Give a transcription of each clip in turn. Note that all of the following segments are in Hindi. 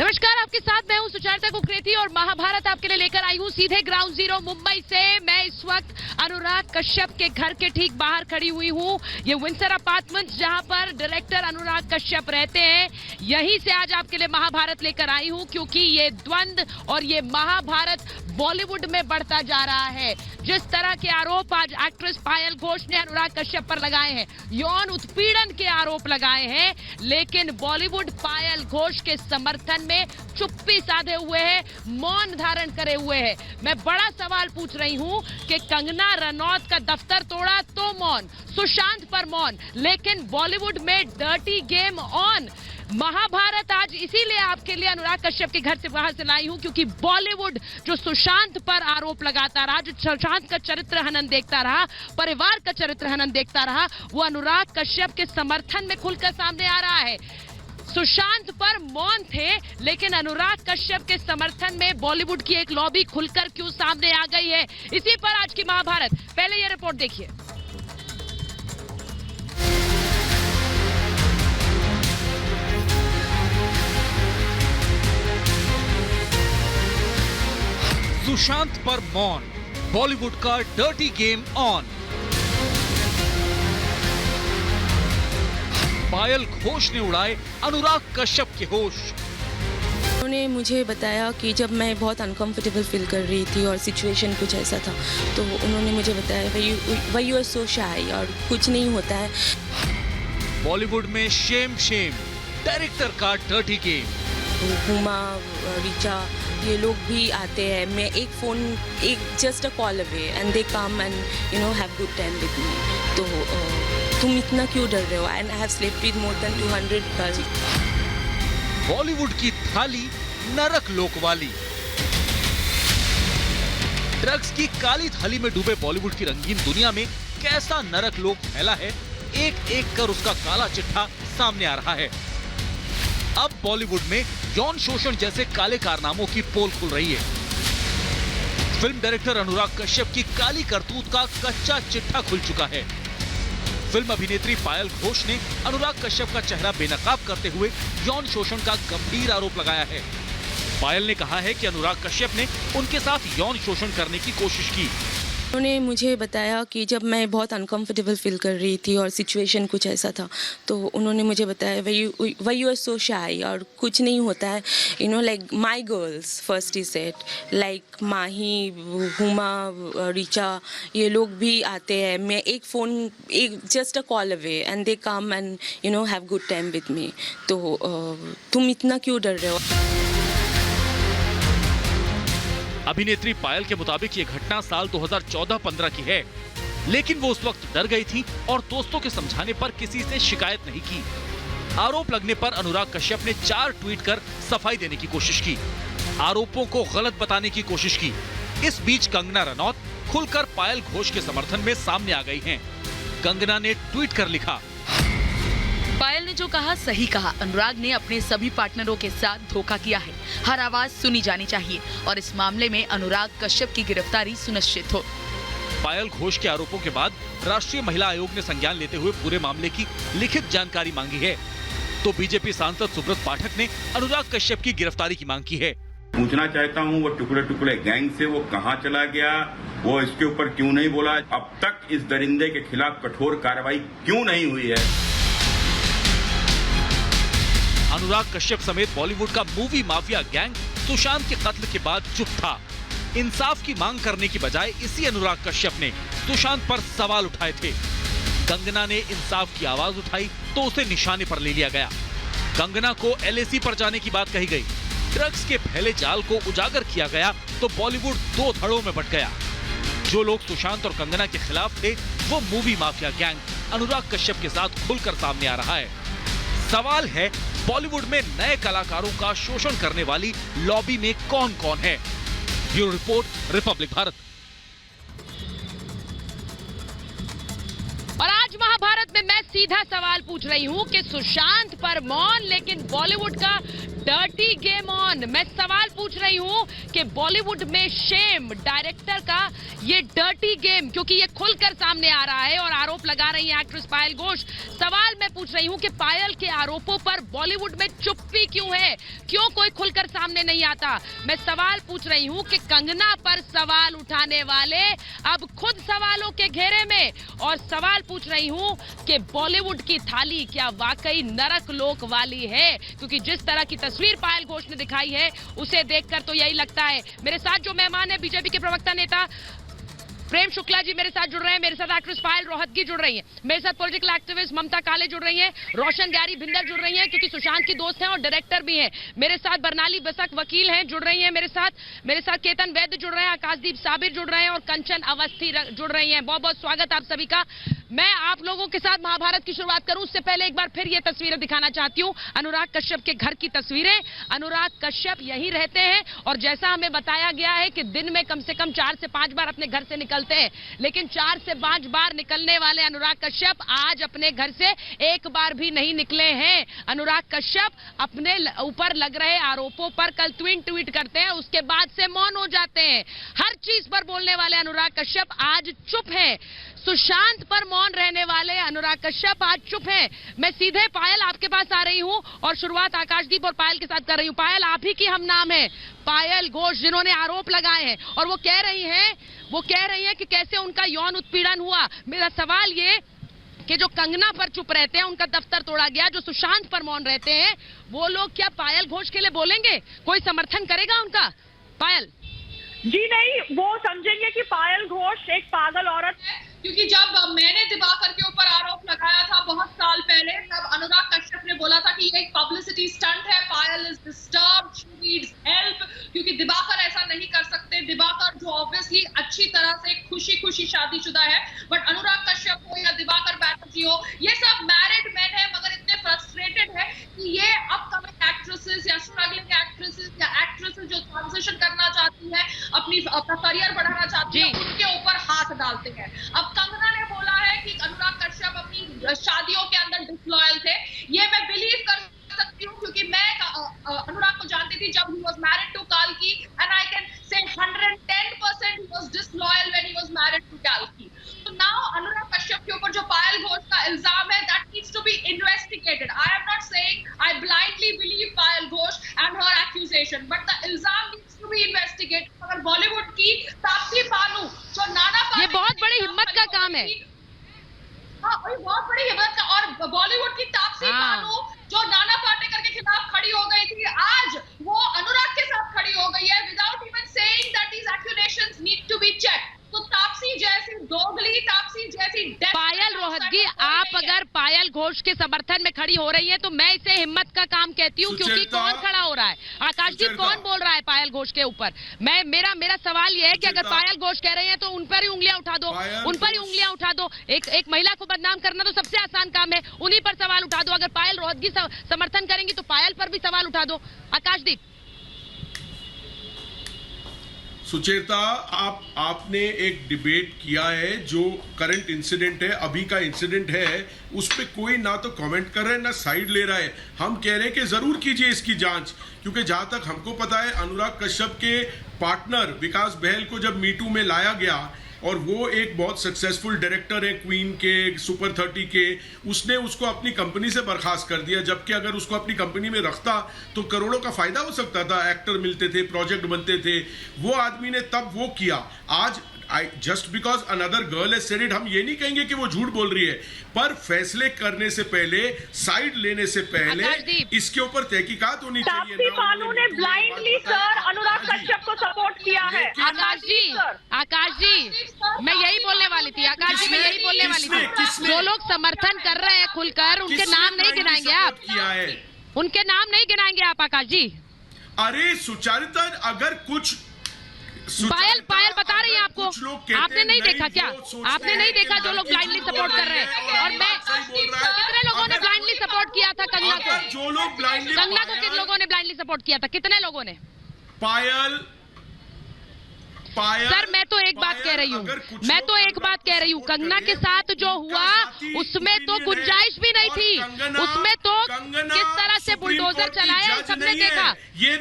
नमस्कार, आपके साथ मैं हूं सुचारिता कुकरेती और महाभारत आपके लिए लेकर आई हूं सीधे ग्राउंड जीरो मुंबई से। मैं इस वक्त अनुराग कश्यप के घर के ठीक बाहर खड़ी हुई हूं। ये विंडसर अपार्टमेंट्स जहां पर डायरेक्टर अनुराग कश्यप रहते हैं, यहीं से आज आपके लिए महाभारत लेकर आई हूं, क्योंकि ये द्वंद्व और ये महाभारत बॉलीवुड में बढ़ता जा रहा है। जिस तरह के आरोप आज एक्ट्रेस पायल घोष ने अनुराग कश्यप पर लगाए हैं, यौन उत्पीड़न के आरोप लगाए हैं, लेकिन बॉलीवुड पायल घोष के समर्थन में चुप्पी साधे हुए है, मौन धारण करे हुए है। मैं बड़ा सवाल पूछ रही हूं कि कंगना रनौत का दफ्तर तोड़ा तो मौन, सुशांत पर मौन, लेकिन बॉलीवुड में डर्टी गेम ऑन। महाभारत आज इसीलिए आपके लिए अनुराग कश्यप के घर से बाहर से लाई हूं, क्योंकि बॉलीवुड जो सुशांत पर आरोप लगाता रहा, जो सुशांत का चरित्र हनन देखता रहा, परिवार का चरित्र हनन देखता रहा, वो अनुराग कश्यप के समर्थन में खुलकर सामने आ रहा है। सुशांत पर मौन थे, लेकिन अनुराग कश्यप के समर्थन में बॉलीवुड की एक लॉबी खुलकर क्यों सामने आ गई है, इसी पर आज की महाभारत। पहले ये रिपोर्ट देखिए। सुशांत पर मौन, बॉलीवुड का डर्टी गेम ऑन। पायल घोष ने उड़ाए अनुराग कश्यप के होश। उन्होंने मुझे बताया कि जब मैं बहुत अनकंफर्टेबल फील कर रही थी और सिचुएशन कुछ ऐसा था, तो उन्होंने मुझे बताया why you are so shy, और कुछ नहीं होता है। बॉलीवुड में शेम शेम, डायरेक्टर का डर्टी गेम। हुमा, रिचा, ये लोग भी आते हैं। मैं एक just a call away and they come and have good time with me. तो तुम इतना क्यों डर रहे हो? And I have slept with more than 200 girls. Bollywood की थाली नरक लोक वाली। ड्रग्स की काली थाली में डूबे बॉलीवुड की रंगीन दुनिया में कैसा नरक लोक फैला है, एक एक कर उसका काला चिट्ठा सामने आ रहा है। अब बॉलीवुड में यौन शोषण जैसे काले कारनामों की पोल खुल रही है। फिल्म डायरेक्टर अनुराग कश्यप की काली करतूत का कच्चा चिट्ठा खुल चुका है। फिल्म अभिनेत्री पायल घोष ने अनुराग कश्यप का चेहरा बेनकाब करते हुए यौन शोषण का गंभीर आरोप लगाया है। पायल ने कहा है कि अनुराग कश्यप ने उनके साथ यौन शोषण करने की कोशिश की। उन्होंने मुझे बताया कि जब मैं बहुत अनकंफर्टेबल फील कर रही थी और सिचुएशन कुछ ऐसा था, तो उन्होंने मुझे बताया why you are so shy, और कुछ नहीं होता है। Like my girls first he set, like Mahi, Huma, Richa, ये लोग भी आते हैं। मैं एक just a call away and they come and have good time with me. तो तुम इतना क्यों डर रहे हो? अभिनेत्री पायल के मुताबिक ये घटना साल 2014-15 की है, लेकिन वो उस वक्त डर गई थी और दोस्तों के समझाने पर किसी से शिकायत नहीं की। आरोप लगने पर अनुराग कश्यप ने 4 ट्वीट कर सफाई देने की कोशिश की, आरोपों को गलत बताने की कोशिश की। इस बीच कंगना रनौत खुलकर पायल घोष के समर्थन में सामने आ गई हैं। कंगना ने ट्वीट कर लिखा, पायल ने जो कहा सही कहा। अनुराग ने अपने सभी पार्टनरों के साथ धोखा किया है। हर आवाज सुनी जानी चाहिए और इस मामले में अनुराग कश्यप की गिरफ्तारी सुनिश्चित हो। पायल घोष के आरोपों के बाद राष्ट्रीय महिला आयोग ने संज्ञान लेते हुए पूरे मामले की लिखित जानकारी मांगी है। तो बीजेपी सांसद सुब्रत पाठक ने अनुराग कश्यप की गिरफ्तारी की मांग की है। पूछना चाहता हूं, वो टुकड़े टुकड़े गैंग से वो कहां चला गया, वो इसके ऊपर क्यों नहीं बोला, अब तक इस दरिंदे के खिलाफ कठोर कार्रवाई क्यों नहीं हुई है? अनुराग कश्यप समेत बॉलीवुड का मूवी माफिया गैंग सुशांत के कत्ल के बाद चुप था। इंसाफ की मांग करने की बजाय इसी अनुराग कश्यप ने सुशांत पर सवाल उठाए थे। कंगना ने इंसाफ की आवाज उठाई तो उसे निशाने पर ले लिया गया। कंगना को LAC पर जाने की बात कही गई। ड्रग्स के फैले जाल को उजागर किया गया तो बॉलीवुड 2 धड़ों में बंट गया। जो लोग सुशांत और कंगना के खिलाफ थे, वो मूवी माफिया गैंग अनुराग कश्यप के साथ खुलकर सामने आ रहा है। सवाल है, बॉलीवुड में नए कलाकारों का शोषण करने वाली लॉबी में कौन कौन है? Bureau report, Republic Bharat. और आज आज महाभारत में मैं सीधा सवाल पूछ रही हूं कि सुशांत पर मौन, लेकिन बॉलीवुड का डर्टी गेम ऑन। मैं सवाल पूछ रही हूं कि बॉलीवुड में शेम डायरेक्टर का ये डर्टी गेम, क्योंकि ये खुलकर सामने आ रहा है और आरोप लगा रही है एक्ट्रेस पायल घोष। सवाल मैं पूछ रही हूं कि पायल के आरोपों पर बॉलीवुड में चुप्पी क्यों है, क्यों कोई खुलकर सामने नहीं आता। मैं सवाल पूछ रही हूं कि कंगना पर सवाल उठाने वाले अब खुद सवालों के घेरे में, और सवाल पूछ रही हूं कि बॉलीवुड की थाली क्या वाकई नरक लोक वाली है, क्योंकि जिस तरह की तस्वीर पायल घोष ने दिखाई है उसे देखकर तो यही लगता है। मेरे साथ जो मेहमान है बीजेपी के प्रवक्ता नेता प्रेम शुक्ला जी मेरे साथ जुड़ रहे हैं, मेरे साथ एक्ट्रेस पायल रोहतगी जुड़ रही हैं, मेरे साथ पॉलिटिकल एक्टिविस्ट ममता काले जुड़ रही हैं, रोशन ग्यारी भिंदर जुड़ रही हैं क्योंकि सुशांत की दोस्त हैं और डायरेक्टर भी हैं, मेरे साथ बरनाली बसक वकील हैं जुड़ रही हैं, मेरे साथ केतन वैद्य जुड़ रहे हैं, आकाशदीप साबिर जुड़ रहे हैं और कंचन अवस्थी जुड़ रही हैं। बहुत बहुत स्वागत आप सभी का। मैं आप लोगों के साथ महाभारत की शुरुआत करूं उससे पहले एक बार फिर ये तस्वीरें दिखाना चाहती हूं, अनुराग कश्यप के घर की तस्वीरें। अनुराग कश्यप यहीं रहते हैं और जैसा हमें बताया गया है कि दिन में कम से कम 4 से 5 बार अपने घर से निकलते हैं, लेकिन 4 से 5 बार निकलने वाले अनुराग कश्यप आज अपने घर से एक बार भी नहीं निकले हैं। अनुराग कश्यप अपने ऊपर लग रहे आरोपों पर कल ट्वीट करते हैं, उसके बाद से मौन हो जाते हैं। हर चीज पर बोलने वाले अनुराग कश्यप आज चुप हैं। सुशांत पर मौन रहने वाले अनुराग कश्यप आज चुप हैं। मैं सीधे पायल आपके पास आ रही हूं और शुरुआत आकाशदीप और पायल के साथ कर रही हूं। पायल, आप ही की हम नाम है, पायल घोष, जिन्होंने आरोप लगाए हैं और वो कह रही हैं कि कैसे उनका यौन उत्पीड़न हुआ। मेरा सवाल ये कि जो कंगना पर चुप रहते हैं उनका दफ्तर तोड़ा गया, जो सुशांत पर मौन रहते हैं वो लोग क्या पायल घोष के लिए बोलेंगे? कोई समर्थन करेगा उनका? पायल जी नहीं, वो समझेंगे कि पायल घोष एक पागल औरत है, क्योंकि जब मैंने दिवाकर के ऊपर आरोप लगाया था बहुत साल पहले, तब अनुराग कश्यप ने बोला था कि ये एक पब्लिसिटी स्टंट है, Payal is disturbed, she needs help, क्योंकि दिवाकर ऐसा नहीं कर सकते। दिवाकर जो ऑब्वियसली अच्छी तरह से खुशी शादीशुदा है, बट अनुराग कश्यप हो या दिवाकर बैनर्जी हो, ये सब मैरिड मैन है मगर इतने फ्रस्ट्रेटेड है कि ये अपकमिंग एक्ट्रेसेस या स्ट्रगलिंग एक्ट्रेसेस या एक्ट्रेसेस जो ट्रांजिशन करना चाहती है, अपना करियर बढ़ाना चाहती है, उनके ऊपर हाथ डालते हैं। अब कंगना ने बोला है कि अनुराग कश्यप अपनी शादियों के अंदर डिसलॉयल थे। ये मैं बिलीव कर सकती हूँ क्योंकि मैं अनुराग को जानती थी जब ही वाज मैरिड टू काल्की, and I can say 110% he was disloyal when he was married to काल्की। So now अनुराग कश्यप के ऊपर जो पायल घोष का इल्जाम है, that needs to be investigated. I am not saying I blindly believe Payal Ghosh and her accusation, but the इल्जाम needs to be investigated. अगर बॉलीवुड की तापसी पानू जो नाना पाटेकर, ये बहुत बड़ी हिम्मत का काम है। हाँ, बहुत बड़ी हिम्मत का, और बॉलीवुड की तापसी पानू जो नाना पाटेकर के खिलाफ खड़ी हो गई थी, आज वो अनुराग के साथ खड़ी हो गई है without even saying that these accusations need to be checked. तो तापसी जैसी दोगली, तापसी जैसी पायल रोहतगी, आप अगर पायल घोष के समर्थन में खड़ी हो रही है तो मैं इसे हिम्मत का काम कहती हूँ, क्योंकि कौन खड़ा हो रहा है? आकाशदीप कौन बोल रहा है पायल घोष के ऊपर? मेरा सवाल ये है कि अगर पायल घोष कह रही है तो उन पर ही उंगलियां उठा दो, उन पर ही उंगलियां उठा दो। एक महिला को बदनाम करना तो सबसे आसान काम है, उन्हीं पर सवाल उठा दो। अगर पायल रोहतगी समर्थन करेंगी तो पायल पर भी सवाल उठा दो। आकाशदीप। सुचेता, आपने एक डिबेट किया है जो करंट इंसिडेंट है, अभी का इंसिडेंट है, उस पे कोई ना तो कमेंट कर रहा है ना साइड ले रहा है। हम कह रहे हैं कि जरूर कीजिए इसकी जांच, क्योंकि जहां तक हमको पता है अनुराग कश्यप के पार्टनर विकास बहल को जब मीटू में लाया गया और वो एक बहुत सक्सेसफुल डायरेक्टर है क्वीन के, सुपर 30 के, उसने उसको अपनी कंपनी से बर्खास्त कर दिया, जबकि अगर उसको अपनी कंपनी में रखता तो करोड़ों का फायदा हो सकता था, एक्टर मिलते थे, प्रोजेक्ट बनते थे। वो आदमी ने तब वो किया। आज just because another girl has said it, हम ये नहीं कहेंगे कि वो झूठ बोल रही है, पर फैसले करने से पहले, साइड लेने से पहले इसके ऊपर तहकीकात होनी चाहिए। तापसी पानू ने ब्लाइंडली सर अनुराग कश्यप को सपोर्ट किया है। आकाश जी मैं यही बोलने वाली थी, आकाश जी मैं यही बोलने वाली थी। जो लोग समर्थन कर रहे हैं खुलकर, उनके नाम नहीं गिनाएंगे आप? उनके नाम नहीं गिनाएंगे आप आकाश जी? अरे सुचारिता, अगर कुछ पायल बता रही है आपको, आपने नहीं देखा क्या? आपने नहीं देखा जो लोग ब्लाइंडली सपोर्ट कर रहे हैं? और मैं, कितने लोगों ने ब्लाइंडली सपोर्ट किया था कंगना को? जो लोग कंगना को किन लोगों ने ब्लाइंडली सपोर्ट किया था? कितने लोगों ने? पायल सर मैं तो एक बात कह रही रही हूँ, मैं तो एक बात कह रही हूँ, कंगना के साथ जो हुआ उसमें तो गुंजाइश भी नहीं थी, उसमें तो किस तरह से बुलडोजर चलाया सबने देखा,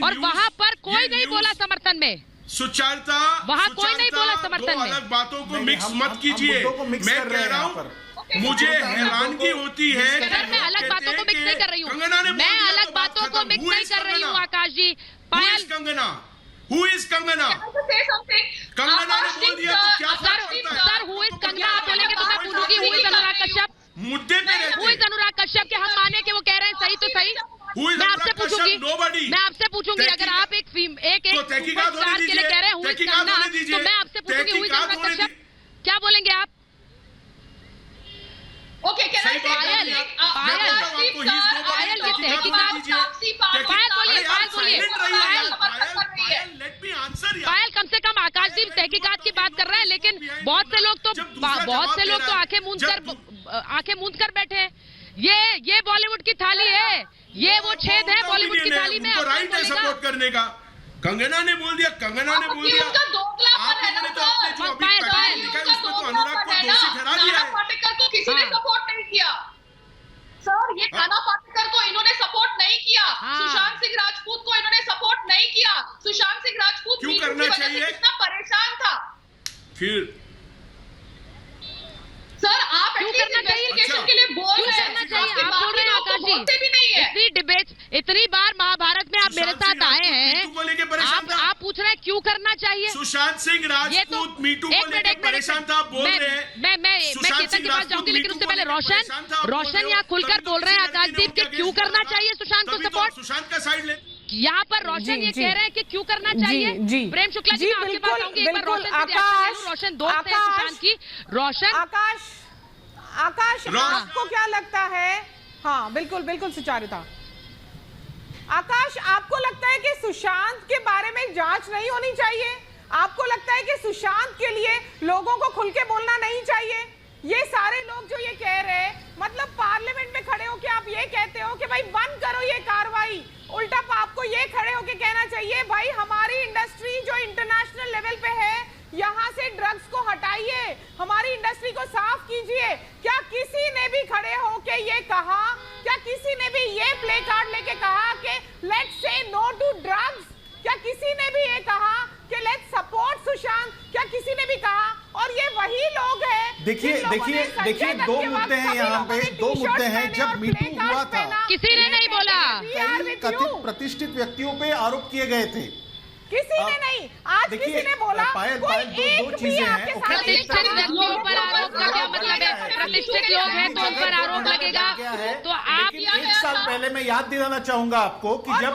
और वहाँ पर कोई नहीं बोला समर्थन में, सुचारता वहाँ कोई नहीं बोला समर्थन में। अलग बातों को मिक्स मत कीजिए, मैं कह रहा हूँ मुझे हैरानगी होती है। सर मैं अलग बातों को मिक्स नहीं कर रही हूँ, मैं अलग बातों को मिक्स नहीं कर रही हूँ आकाश जी। पायल कंगना, हु इज कंगना? कंगना ने बोल दिया तो क्या सर हु इज कंगना आप बोलेंगे तो मैं पूछूंगी हु इज अनुराग कश्यप, मुद्दे पे रहते। हु इज अनुराग कश्यप के हम माने कि वो कह रहे हैं सही तो सही, मैं आपसे पूछूंगी, मैं आपसे पूछूंगी अगर आप एक सुपरस्टार के लिए कह रहे हैं हु इज कंगना, तो मैं आपसे पूछूंगी हु इज अनुराग कश्यप, क्या बोलेंगे आप? ओके पायल ये पायल कम से कम आकाशदीप तहकीकात की बात कर रहे हैं, लेकिन बहुत से लोग तो आंखें मूंद कर बैठे हैं। ये बॉलीवुड की थाली है, ये वो छेद है बॉलीवुड की थाली में। राइट है सपोर्ट करने का। कंगना ने बोल दिया, कंगना ने बोल दिया, आपने तो अपने जो अभी पैटर्न लिखा है उसमें तो अनुराग को दोषी ठहरा दिया है। पाटेकर को किसी ने सपोर्ट नहीं किया सर, ये नाना पाटेकर को इन्होंने सपोर्ट नहीं किया, सुशांत सिंह राजपूत को इन्होंने सपोर्ट नहीं किया। सुशांत सिंह राजपूत क्यों करना चाहिए? कितना परेशान था फिर सर, आप इन्वेस्टिगेशन के लिए बोल रहे हैं, आप बोल रहे हैं आकाश जी, भी नहीं है। इतनी डिबेट, इतनी बार महाभारत में आप मेरे साथ आए हैं, आप पूछ रहे हैं क्यों करना चाहिए? सुशांत सिंह राजपूत मीटू को लेकर परेशान था, बोल रहे हैं। मैं केतन के पास जाऊंगी, लेकिन उससे पहले रोशन यहाँ खुलकर बोल रहे हैं आकाशदीप के क्यों करना चाहिए सुशांत को सपोर्ट। सुशांत का साइड ले, यहाँ पर रोशन ये कह रहे हैं कि क्यों करना चाहिए। प्रेम शुक्ला जी, आपके पास आऊंगी, एक बार रोशन दोस्त है सुशांत की। रोशन आकाश आपको क्या लगता है? हाँ बिल्कुल सुचारिता। आकाश, आपको लगता है कि सुशांत के बारे में जांच नहीं होनी चाहिए? आपको लगता है कि सुशांत के लिए लोगों को खुल के बोलना नहीं चाहिए? ये सारे लोग जो ये कह रहे हैं, मतलब पार्लियामेंट में खड़े होकर आप ये कहते हो कि भाई बंद करो ये कार्रवाई, उल्टा आपको ये खड़े होकर कहना चाहिए भाई हमारी इंडस्ट्री जो इंटरनेशनल लेवल पे है, यहाँ से ड्रग्स को हटाइए, हमारी इंडस्ट्री को साफ कीजिए। क्या किसी ने भी खड़े होके ये कहा, क्या किसी ने भी ये प्ले कार्ड लेके कहा कि let's say no to drugs? क्या किसी ने भी ये कहा कि लेट्स सपोर्ट सुशांत? क्या किसी ने भी कहा? और ये वही लोग हैं। देखिए दो मुद्दे हैं यहाँ पे, दो मुद्दे हैं। जब मीटू हुआ था किसी ने नहीं बोला, कथित प्रतिष्ठित व्यक्तियों पे आरोप किए गए थे, किसी ने नहीं। आज किसी ने बोला? पायल दो चीजें हैं। प्रतिष्ठित व्यक्तियों पर आरोप का क्या मतलब है? प्रतिष्ठित लोग हैं तो उन पर आरोप लगेगा। तो आप एक साल पहले मैं याद दिलाना चाहूंगा आपको कि जब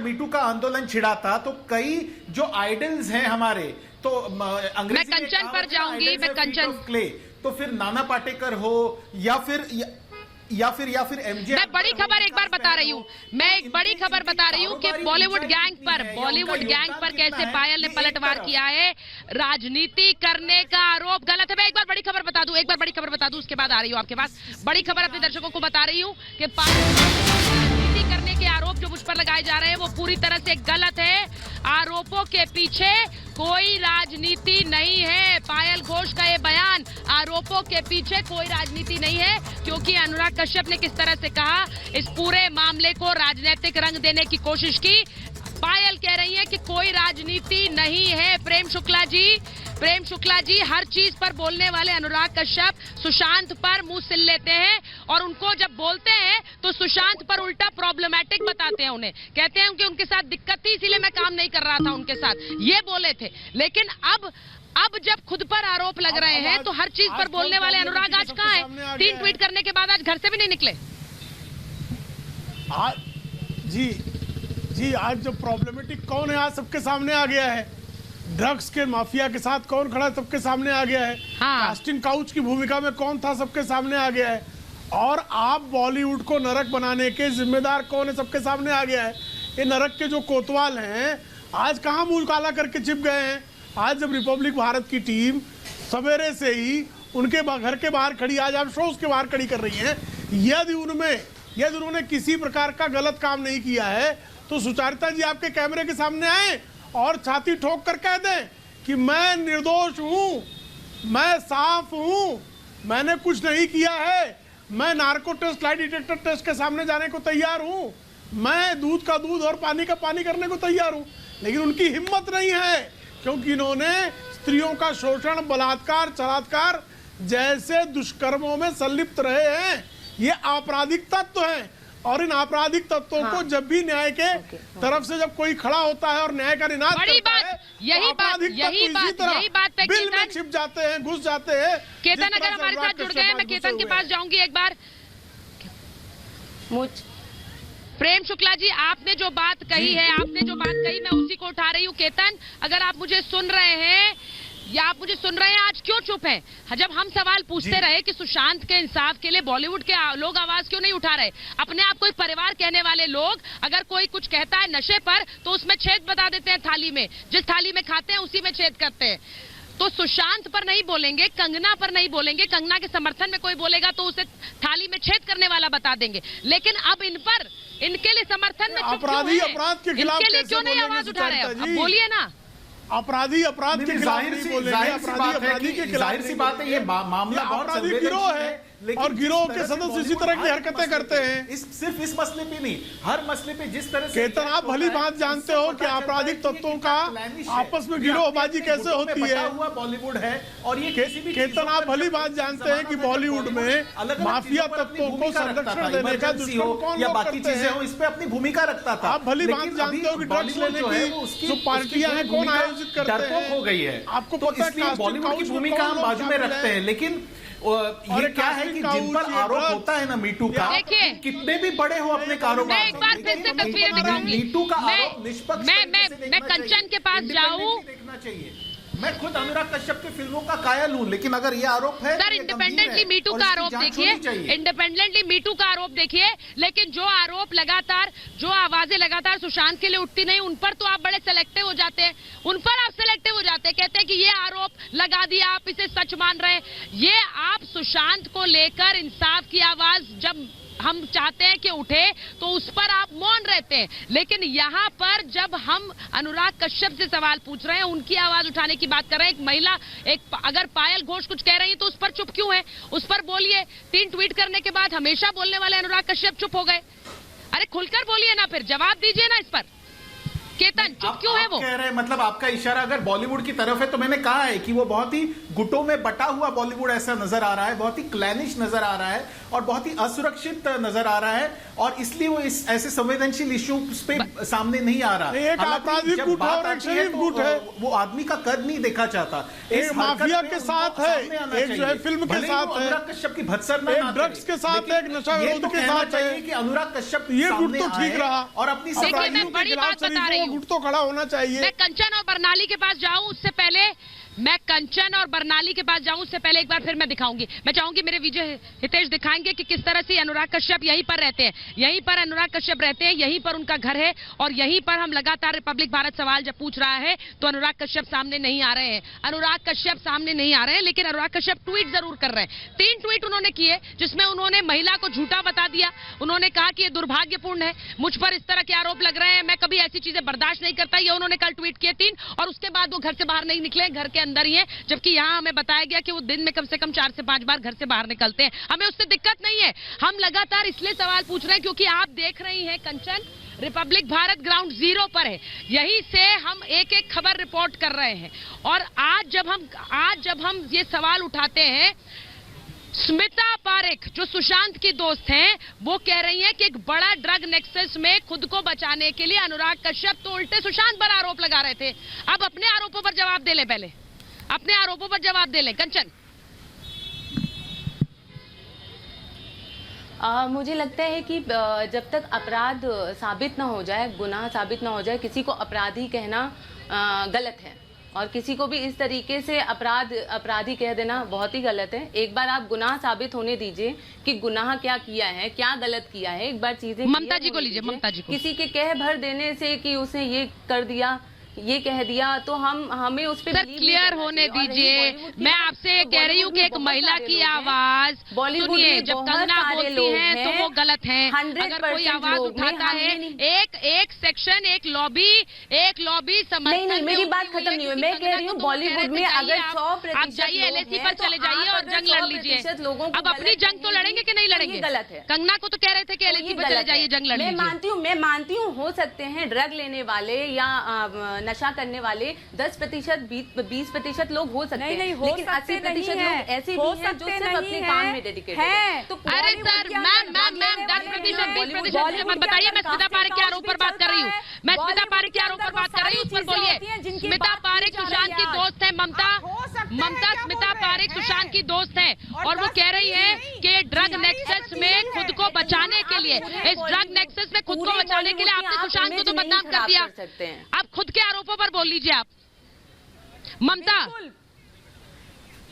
मीटू का आंदोलन छिड़ा था तो कई जो आइडल्स हैं हमारे, तो अंग्रेजी मैं कंचन पर जाऊंगी, मैं कंचन क्ले, तो फिर नाना पाटेकर हो या फिर एमजे। मैं बड़ी खबर एक बार बता रही हूँ, मैं एक बड़ी खबर बता रही हूँ कि बॉलीवुड गैंग पर कैसे पायल ने पलटवार किया है। राजनीति करने का आरोप गलत है। मैं एक बार बड़ी खबर बता दूं, उसके बाद आ रही हूँ आपके पास। बड़ी खबर अपने दर्शकों को बता रही हूँ कि राजनीति करने के आरोप जो मुझ पर लगाए जा रहे हैं वो पूरी तरह से गलत है। आरोपों के पीछे कोई राजनीति नहीं है। पायल घोष का ये बयान, आरोपों के पीछे कोई राजनीति नहीं है, क्योंकि अनुराग कश्यप ने किस तरह से कहा, इस पूरे मामले को राजनीतिक रंग देने की कोशिश की। पायल कह रही है कि कोई राजनीति नहीं है। प्रेम शुक्ला जी हर चीज पर बोलने वाले अनुराग कश्यप सुशांत पर मुंह सिल लेते हैं, और उनको जब बोलते हैं तो सुशांत पर उल्टा प्रॉब्लमैटिक बताते हैं। उन्हें कहते हैं कि उनके साथ दिक्कत थी, इसीलिए मैं काम नहीं कर रहा था उनके साथ, ये बोले थे। लेकिन अब जब खुद पर आरोप लग रहे हैं तो हर चीज पर बोलने वाले अनुराग आज कहाँ है? 3 ट्वीट करने के बाद आज घर से भी नहीं निकले। जी आज जो प्रॉब्लमेटिक कौन है आज सबके सामने आ गया है। ड्रग्स के माफिया के साथ कौन खड़ा है सबके सामने आ गया है। कास्टिंग काउच की भूमिका में कौन था सबके सामने आ गया है। और आप बॉलीवुड को नरक बनाने के जिम्मेदार कौन है सबके सामने आ गया है। ये नरक के जो कोतवाल हैं आज कहाँ मुंह काला करके छिप गए हैं। आज जब रिपब्लिक भारत की टीम सवेरे से ही उनके घर के बाहर खड़ी, आज आप शोज के बाहर खड़ी कर रही हैं, यदि उन्होंने किसी प्रकार का गलत काम नहीं किया है तो सुचारिता जी आपके कैमरे के सामने आए और छाती ठोक कर कह दें कि मैं निर्दोष हूं, मैं साफ हूं, मैंने कुछ नहीं किया है, मैं narco test, lie detector test के सामने जाने को तैयार हूं, मैं दूध का दूध और पानी का पानी करने को तैयार हूं। लेकिन उनकी हिम्मत नहीं है, क्योंकि इन्होंने स्त्रियों का शोषण, बलात्कार, बलात्कार जैसे दुष्कर्मों में संलिप्त रहे हैं। ये आपराधिक तत्व हैं, और इन आपराधिक तत्वों को जब भी न्याय के तरफ से जब कोई खड़ा होता है और न्याय का निनाद करता है, यही बात पे बिल में छिप जाते हैं, घुस जाते हैं। केतन अगर हमारे साथ जुड़ गए हैं, मैं केतन के पास जाऊंगी एक बार। प्रेम शुक्ला जी, आपने जो बात कही है, मैं उसी को उठा रही हूँ। केतन, अगर आप मुझे सुन रहे हैं या आप मुझे सुन रहे हैं, आज क्यों चुप है? जब हम सवाल पूछते रहे कि सुशांत के इंसाफ के लिए बॉलीवुड के लोग आवाज क्यों नहीं उठा रहे? अपने आप कोई परिवार कहने वाले लोग अगर कोई कुछ कहता है नशे पर, तो उसमें छेद बता देते हैं थाली में, जिस थाली में खाते हैं उसी में छेद करते हैं। तो सुशांत पर नहीं बोलेंगे, कंगना पर नहीं बोलेंगे, कंगना के समर्थन में कोई बोलेगा तो उसे थाली में छेद करने वाला बता देंगे। लेकिन अब इन पर, इनके लिए समर्थन में अपराधी अपराध के खिलाफ इनके लिए क्यों नहीं आवाज उठा रहे? अब बोलिए ना। अपराधी अपराध के खिलाफ नहीं बोलेंगे, अपराधी के खिलाफ। जाहिर सी बात है, ये मामला बहुत अपराधी गिरोह है और गिरोह के सदस्य इसी तरह की हरकतें करते हैं। सिर्फ इस मसले पे नहीं, हर मसले पे जिस तरह से। केतन, आप भली बात जानते हो कि आपराधिक तत्वों का आपस में गिरोहबाजी कैसे होती है। बॉलीवुड है और ये केतन, आप भली बात जानते हैं कि बॉलीवुड में माफिया तत्वों को संरक्षण देने का दुष्कर्म कौन या लोग बाकी करते चीजें हैं, हो, इस पे अपनी भूमिका रखता था। आप भली बात जानते हो कि ड्रग्स लेने की जो पार्टियां हैं, कौन आयोजित करते हैं, डरपोक हो गई है। आपको तो पता है इसलिए बॉलीवुड की भूमिका हम बाजू में रखते हैं। लेकिन ये क्या है कि जिन पर आरोप होता है ना मीटू का, कितने भी बड़े हो अपने कारोबार, मैं एक बार फिर से तस्वीरें दिखाऊंगी। मीटू का आरोप निष्पक्ष मैं कंचन के पास जाऊं, देखना चाहिए। मैं खुद अनुराग कश्यप की फिल्मों का कायल हूं, लेकिन अगर ये आरोप है सर, इंडिपेंडेंटली मीटू का आरोप देखिए, इंडिपेंडेंटली मीटू का आरोप देखिए, लेकिन जो आरोप लगातार, जो आवाजें लगातार सुशांत के लिए उठती नहीं, उन पर तो आप बड़े सेलेक्टिव हो जाते हैं, उन पर आप सेलेक्टिव हो जाते हैं, कहते हैं कि ये आरोप लगा दिया, आप इसे सच मान रहे हैं। ये आप सुशांत को लेकर इंसाफ की आवाज जब हम चाहते हैं कि उठे, तो उस पर आप मौन रहते हैं। लेकिन यहाँ पर जब हम अनुराग कश्यप से सवाल पूछ रहे हैं, उनकी आवाज उठाने की बात कर रहे हैं, एक महिला, अगर पायल घोष कुछ कह रही है तो उस पर चुप क्यों है? उस पर बोलिए। 3 ट्वीट करने के बाद हमेशा बोलने वाले अनुराग कश्यप चुप हो गए। अरे खुलकर बोलिए ना, फिर जवाब दीजिए ना इस पर। केतन, चुप क्यों है वो? कह रहे हैं, मतलब आपका इशारा अगर बॉलीवुड की तरफ है, तो मैंने कहा है कि वो बहुत ही गुटों में बटा हुआ बॉलीवुड ऐसा नजर आ रहा है, बहुत ही क्लैनिश नजर आ रहा है और बहुत ही असुरक्षित नजर आ रहा है, और इसलिए वो इस ऐसे संवेदनशील इश्यूज पे सामने नहीं आ रहा। एक आपराधिक गुट है और एक शरीफ गुट है, वो आदमी का कद नहीं देखा चाहता। एक माफिया के साथ है, एक जो है फिल्म के साथ है, अनुराग कश्यप की भत्सर एक ड्रग्स के साथ है, एक नशा विरोध के साथ है कि अनुराग कश्यप ये गुट तो ठीक रहा और अपनी बड़ी बात बता रही हूँ, गुट तो खड़ा होना चाहिए। मैं कंचन और बरनाली के पास जाऊं उससे पहले, मैं कंचन और बरनाली के पास जाऊं उससे पहले एक बार फिर मैं दिखाऊंगी, मैं चाहूंगी मेरे विजय हितेश दिखाएंगे कि किस तरह से अनुराग कश्यप यहीं पर रहते हैं, यहीं पर अनुराग कश्यप रहते हैं, यहीं पर उनका घर है, और यहीं पर हम लगातार रिपब्लिक भारत सवाल जब पूछ रहा है तो अनुराग कश्यप सामने नहीं आ रहे हैं, अनुराग कश्यप सामने नहीं आ रहे हैं। लेकिन अनुराग कश्यप ट्वीट जरूर कर रहे हैं। 3 ट्वीट उन्होंने किए, जिसमें उन्होंने महिला को झूठा बता दिया, उन्होंने कहा कि ये दुर्भाग्यपूर्ण है, मुझ पर इस तरह के आरोप लग रहे हैं, मैं कभी ऐसी चीजें बर्दाश्त नहीं करता, ये उन्होंने कल ट्वीट किए 3, और उसके बाद वो घर से बाहर नहीं निकले, घर के अंदर ही है। जबकि यहाँ हमें बताया गया कि वो दिन में कम से कम 4 से 5 बार घर से बाहर निकलते हैं। हमें उससे दिक्कत नहीं है, हम लगातार इसलिए सवाल पूछ रहे हैं क्योंकि आप देख रही हैं कंचन, रिपब्लिक भारत ग्राउंड जीरो पर है, यहीं से हम एक एक खबर रिपोर्ट कर रहे हैं। और आज जब हम ये सवाल उठाते हैं, स्मिता पारेख जो सुशांत की दोस्त हैं, वो कह रही हैं कि एक बड़ा ड्रग नेक्सस में खुद को बचाने के लिए अनुराग कश्यप तो उल्टे सुशांत पर आरोप लगा रहे थे। अब अपने आरोपों पर जवाब दे ले, पहले अपने आरोपों पर जवाब दे ले कंचन। मुझे लगता है कि जब तक अपराध साबित ना हो जाए, गुनाह साबित ना हो जाए, किसी को अपराधी कहना गलत है, और किसी को भी इस तरीके से अपराधी कह देना बहुत ही गलत है। एक बार आप गुनाह साबित होने दीजिए कि गुनाह क्या किया है, क्या गलत किया है, एक बार चीजें ममता जी को लीजिए, ममता जी को। किसी के कह भर देने से कि उसने ये कर दिया, ये कह दिया तो हमें उस पर क्लियर होने दीजिए। मैं आपसे कह रही हूँ कि एक महिला की आवाज सुनिए, जब कंगना बोलती है तो वो गलत है। अगर कोई आवाज उठाता है, एक सेक्शन, एक लॉबी नहीं, मेरी बात खत्म नहीं हुई। मैं कह रही हूँ बॉलीवुड में अगर 100% आप जाइए LAC पर चले जाइए और जंग लड़ लीजिए। अब अपनी जंग तो लड़ेंगे कि नहीं लड़ेंगे? गलत है। कंगना को तो कह रहे थे कि LAC पर चले जाइए, जंग लड़ लीजिए। मैं मानती हूँ हो सकते हैं ड्रग लेने वाले या नशा करने वाले 10% 20% लोग हो सकते हैं, लेकिन 80% लोग ऐसे भी हैं जो सिर्फ अपने काम में डेडिकेटेड हैं। तो अरे सर, मैम 10% 20% मत बताइए। मैं स्मिता पारेख के आरोप पर बात कर रही हूँ। मैं स्मिता पारेख के आरोप पर बात कर रही हूँ, उस पर बोलिए। स्मिता पारेख सुशांत की दोस्त है। ममता स्मिता पारेख सुशांत की दोस्त है और वो कह रही है कि ड्रग नेक्सस में खुद को बचाने के लिए, इस ड्रग नेक्सस में खुद को बचाने के लिए आपने सुशांत को तो बदनाम कर दिया। आप खुद के आरोपों पर बोल लीजिए। आप ममता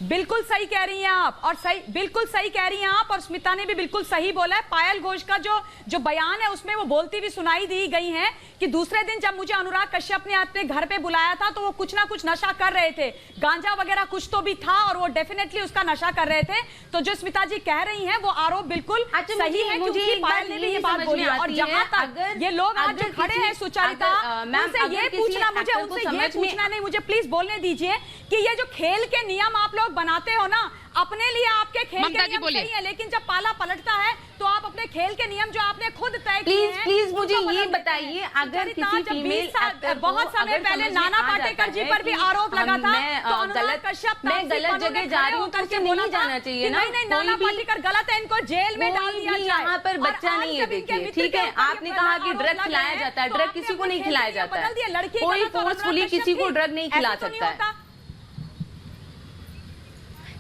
बिल्कुल सही कह रही हैं आप, और बिल्कुल सही कह रही हैं आप, और स्मिता ने भी बिल्कुल सही बोला है। पायल घोष का जो बयान है उसमें वो बोलती भी सुनाई दी गई हैं कि दूसरे दिन जब मुझे अनुराग कश्यप ने अपने घर पे बुलाया था तो वो कुछ ना कुछ नशा कर रहे थे, गांजा वगैरह कुछ तो भी था और वो डेफिनेटली उसका नशा कर रहे थे। तो जो स्मिता जी कह रही हैं वो आरोप बिल्कुल सही है, क्योंकि पायल ने भी ये बात बोली। और जहां तक ये लोग आज जो खड़े हैं सुचारिता, उनसे ये पूछना नहीं, मुझे प्लीज बोलने दीजिए कि ये जो खेल के नियम आप लोग बनाते हो ना, अपने लिए आपके खेल के नियम सही है, लेकिन जब पाला पलटता है तो आप अपने खेल के नियम जो आपने खुद तय किए हैं, प्लीज मुझे ये बताइए, अगर किसी फीमेल बहुत समय पहले नाना पाटेकर जी पर भी आरोप लगा था, तो अनुराग कश्यप मैं गलत जगह जा रही हूँ तो नहीं जाना चाहिए ना। नहीं, नाना पाटेकर गलत है, इनको जेल में डाल दिया जाए। यहाँ पर बच्चा नहीं है, देखिए ठीक है, आपने कहा कि ड्रग खिलाया जाता है, ड्रग किसी को नहीं खिलाया जाता है, कोई फोर्सफुली किसी को ड्रग नहीं खिला सकता है।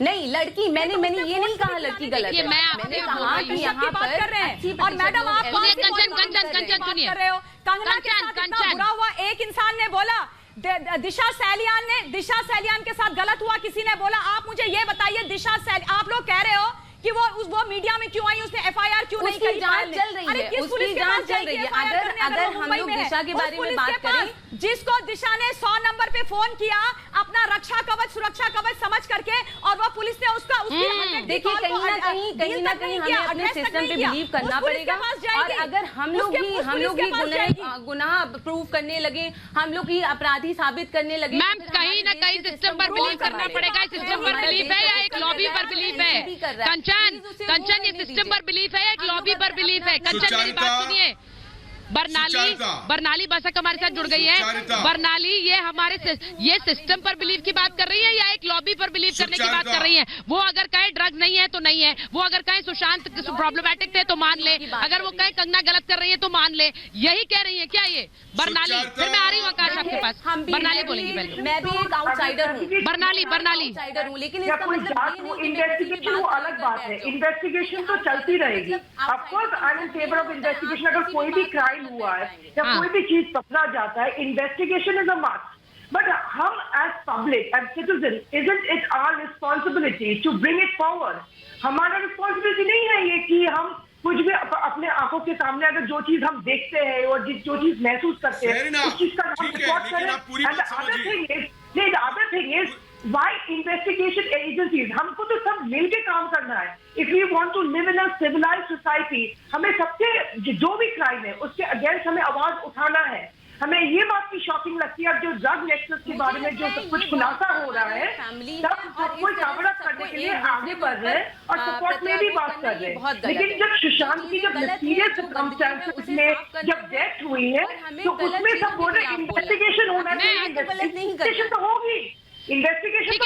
नहीं, लड़की मैंने ये नहीं कहा लड़की गलत है, मैंने कहा कि यहाँ पर कर रहे हैं। और मैडम आप कंचन सुनिए, कर रहे हो, कंगना के साथ इतना बुरा हुआ, एक इंसान ने बोला, दिशा सैलियान के साथ गलत हुआ, किसी ने बोला। आप मुझे ये बताइए, आप लोग कह रहे हो कि वो मीडिया में क्यों आई, उसने FIR क्यों नहीं करी? जांच चल रही है, उसकी जांच चल रही है। अगर हम लोग दिशा के बारे में बात करें, जिसको दिशा ने 100 नंबर पे फोन किया अपना रक्षा कवच सुरक्षा कवच समझ करके, और वो पुलिस ने उसका देखिए कहीं ना कहीं हमें अपने सिस्टम पे बिलीव करना पड़ेगा। और अगर हम लोग ही गुनाह प्रूव करने लगे, हम लोग ही अपराधी साबित करने लगे, मैम कहीं ना कहीं सिस्टम पर बिलीव करना पड़ेगा। सिस्टम पर बिलीव है या एक लॉबी पर बिलीव है? कंचन ये सिस्टम पर बिलीफ है, एक लॉबी पर बिलीफ है? कंचन मेरी बात सुनिए। बरनाली बसक हमारे साथ जुड़ गई है। बरनाली ये सिस्टम पर बिलीव की बात कर रही है या एक लॉबी पर बिलीव करने की बात कर रही है? वो अगर कहे ड्रग्स नहीं है तो नहीं है, वो अगर कहे सुशांत प्रॉब्लमैटिक थे तो मान ले, अगर वो कहे कंगना गलत कर रही है तो मान ले, यही कह रही है क्या ये बरनाली? फिर मैं आ रही हूँ आकाश आपके पास, बरनाली बोलेंगी पहले। मैं भी एक आउटसाइडर हूँ, बरनाली आउटसाइडर हूँ, लेकिन इसका मतलब इन्वेस्टिगेशन वो अलग बात है। इन्वेस्टिगेशन तो चलती रहेगी। Of course I am in favour of investigation. अगर कोई भी क्राइम हुआ है या कोई भी चीज पकड़ा जाता है, investigation is a must. But हम as public as citizen, isn't it our responsibility to bring it forward? हमारा रिस्पॉन्सिबिलिटी नहीं है ये कि हम कुछ भी अपने आंखों के सामने अगर जो चीज हम देखते हैं और जो चीज महसूस करते हैं उस चीज का हम रिपोर्ट करें। And other thing is why investigation agencies? हमको तो सब मिलके काम करना है। If we want to live in a civilized society, हमें सबके जो भी क्राइम है उसके अगेंस्ट हमें आवाज उठाना है। हमें ये बात की शॉकिंग लगती है अब जो ड्रग नेक्सस के बारे में जो सब कुछ खुलासा हो रहा है, सब कोई कवर अप करने के लिए आगे बढ़ रहे हैं और सपोर्ट में भी बात कर रहे हैं। लेकिन जब सुशांत की जब सीरियस सर्कमस्टेंसेस में जब डेथ हुई है तो उसमें सब बोल रहे इन्वेस्टिगेशन होना चाहिए। इन्वेस्टिगेशन तो होगी, इन्वेस्टिगेशन ठीक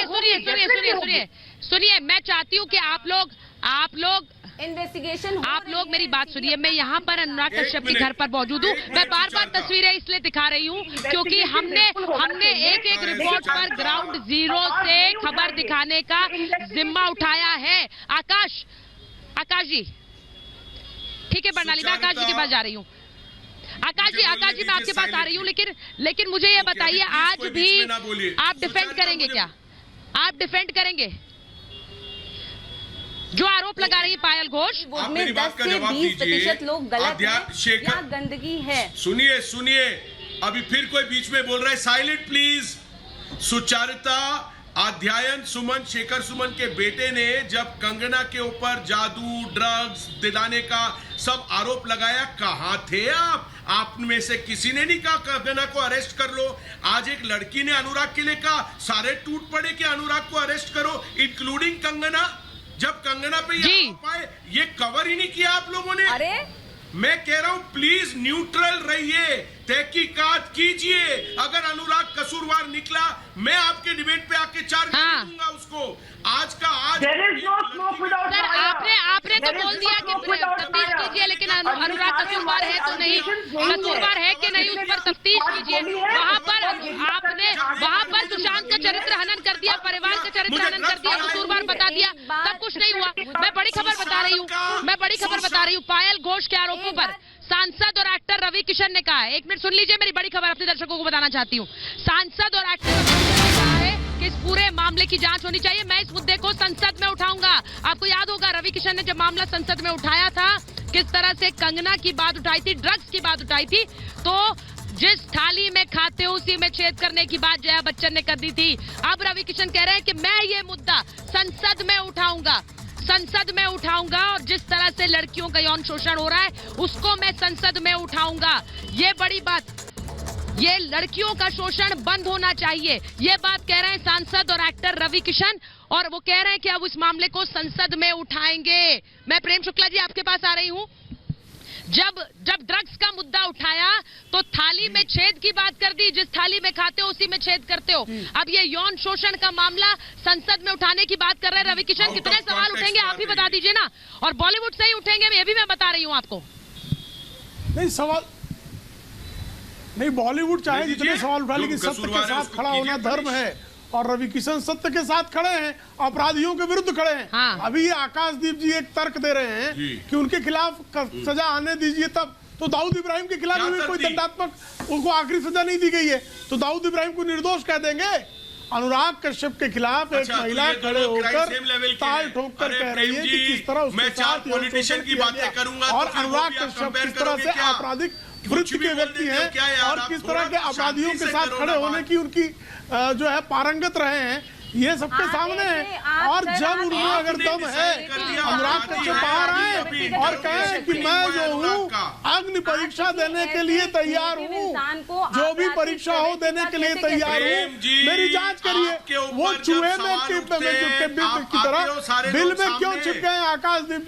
है। सुनिए, मैं चाहती हूँ कि आप लोग इन्वेस्टिगेशन, आप लोग मेरी बात सुनिए। मैं यहाँ पर अनुराग कश्यप के घर पर मौजूद हूँ। मैं बार तस्वीरें इसलिए दिखा रही हूँ क्योंकि हमने एक रिपोर्ट पर ग्राउंड जीरो से खबर दिखाने का जिम्मा उठाया है। आकाश जी, ठीक है बरनाली, मैं आकाश जी के पास जा रही हूँ। आकाश जी मैं आपके पास आ रही हूँ, लेकिन मुझे ये बताइए, आज भी आप डिफेंड करेंगे क्या? आप डिफेंड करेंगे जो आरोप लगा रही है पायल घोष? में 10 से 20% लोग गलत हैं या गंदगी है? सुनिए अभी फिर कोई बीच में बोल रहा है, साइलेंट प्लीज। सुचारिता अध्ययन सुमन, शेखर सुमन के बेटे ने जब कंगना के ऊपर जादू ड्रग्स दिलाने का सब आरोप लगाया, कहां थे आप? आप में से किसी ने नहीं कहा कंगना को अरेस्ट कर लो। आज एक लड़की ने अनुराग के लिए कहा, सारे टूट पड़े कि अनुराग को अरेस्ट करो, इंक्लूडिंग कंगना। जब कंगना पे ये आरोप आए, ये कवर ही नहीं किया आप लोगों ने। अरे मैं कह रहा हूं प्लीज न्यूट्रल रहिए, तहकीकात कीजिए। अगर अनुराग कसूरवार निकला, मैं आपके डिबेट पे आके 4 दूंगा उसको। आज का आज सर आपने तो बोल दिया कि तफ्तीश कीजिए, लेकिन अनुराग कसूरवार है तो नहीं, कसूरवार है कि नहीं उस पर तफ्तीश कीजिए। वहाँ पर सुशांत का चरित्र हनन कर दिया, परिवार का चरित्र हनन कर दिया, कसूरवार बता दिया, सब कुछ नहीं हुआ। मैं बड़ी खबर बता रही हूँ, पायल घोष के आरोपों पर सांसद और एक्टर रवि किशन ने कहा है, 1 मिनट सुन लीजिए मेरी बड़ी खबर, अपने दर्शकों को बताना चाहती हूँ। सांसद और एक्टर रवि किशन ने कहा है कि इस पूरे मामले की जांच होनी चाहिए, मैं इस मुद्दे को संसद में उठाऊंगा। आपको याद होगा रवि किशन ने जब मामला संसद में उठाया था, किस तरह से कंगना की बात उठाई थी, ड्रग्स की बात उठाई थी, तो जिस थाली में खाते हो उसी में छेद करने की बात जया बच्चन ने कर दी थी। अब रवि किशन कह रहे हैं कि मैं ये मुद्दा संसद में उठाऊंगा और जिस तरह से लड़कियों का यौन शोषण हो रहा है उसको मैं संसद में उठाऊंगा। ये बड़ी बात, ये लड़कियों का शोषण बंद होना चाहिए, ये बात कह रहे हैं सांसद और एक्टर रवि किशन, और वो कह रहे हैं कि अब इस मामले को संसद में उठाएंगे। मैं प्रेम शुक्ला जी आपके पास आ रही हूँ। जब ड्रग्स का मुद्दा उठाया तो थाली में छेद की बात कर दी, जिस थाली में खाते हो उसी में छेद करते हो। अब ये यौन शोषण का मामला संसद में उठाने की बात कर रहे हैं रवि किशन। कितने सवाल उठेंगे आप ही बता दीजिए ना, और बॉलीवुड से ही उठेंगे, ये भी मैं बता रही हूँ आपको। नहीं सवाल नहीं, बॉलीवुड चाहे जितने सवाल उठा, लेकिन सत्य के साथ खड़ा होना धर्म है, और रवि किशन सत्य के साथ खड़े हैं, अपराधियों के विरुद्ध खड़े हैं। अभी ये आकाशदीप जी एक तर्क दे रहे हैं कि उनके खिलाफ सजा आने दीजिए, तब तो दाऊद इब्राहिम के खिलाफ भी कोई दंडात्मक उनको आखिरी सजा नहीं दी गई है, तो दाऊद इब्राहिम को निर्दोष कह देंगे। अनुराग कश्यप के खिलाफ एक महिला खड़े होकर ताल ठोक कर कह रही है कि किस तरह उसके साथ पॉलिटिशियन की बातें करूंगा, और अनुराग कश्यप किस तरह से आपराधिक वृत्ति के व्यक्ति हैं और किस तरह के अपराधियों के साथ खड़े होने की उनकी जो है पारंगत रहे हैं, ये सबके सामने है। और जब उनमें अगर दम है, अनुराग कश्यप बाहर आए और कहें कि मैं जो हूँ अग्नि परीक्षा देने के लिए तैयार हूँ, जो भी परीक्षा हो देने के लिए तैयार हूँ, मेरी जांच करिए। वो चूहे में की तरह बिल में क्यों छिप गए आकाशदीप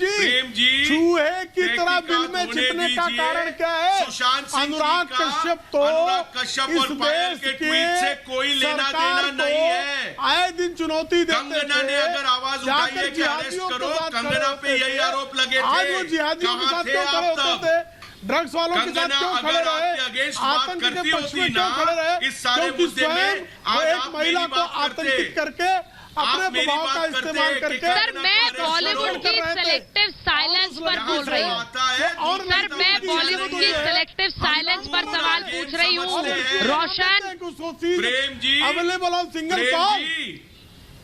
जी? चूहे की तरह बिल में छिपने का कारण क्या है? अनुराग कश्यप तो इस देश के कोई लेना देना नहीं है। आए दिन चुनौती देते कंगना ने अगर आवाज उठाई है कि अरेस्ट करो, कंगना पे यही आरोप लगे थे। आज वो जिहादियों के साथ क्यों खड़े होते थे? ड्रग्स वालों के साथ क्यों खड़े रहे? आतंक के पक्ष में क्यों खड़े रहे? क्योंकि स्वयं एक महिला को आतंकित करके अपने प्रभाव का इस्तेमाल करके। सर मैं बॉलीवुड की सेलेक्टिव साइलेंस पर बोल रही हूँ, सर मैं बॉलीवुड की सेलेक्टिव साइलेंस पर सवाल पूछ रही हूँ। Roshan Prem ji available on single call,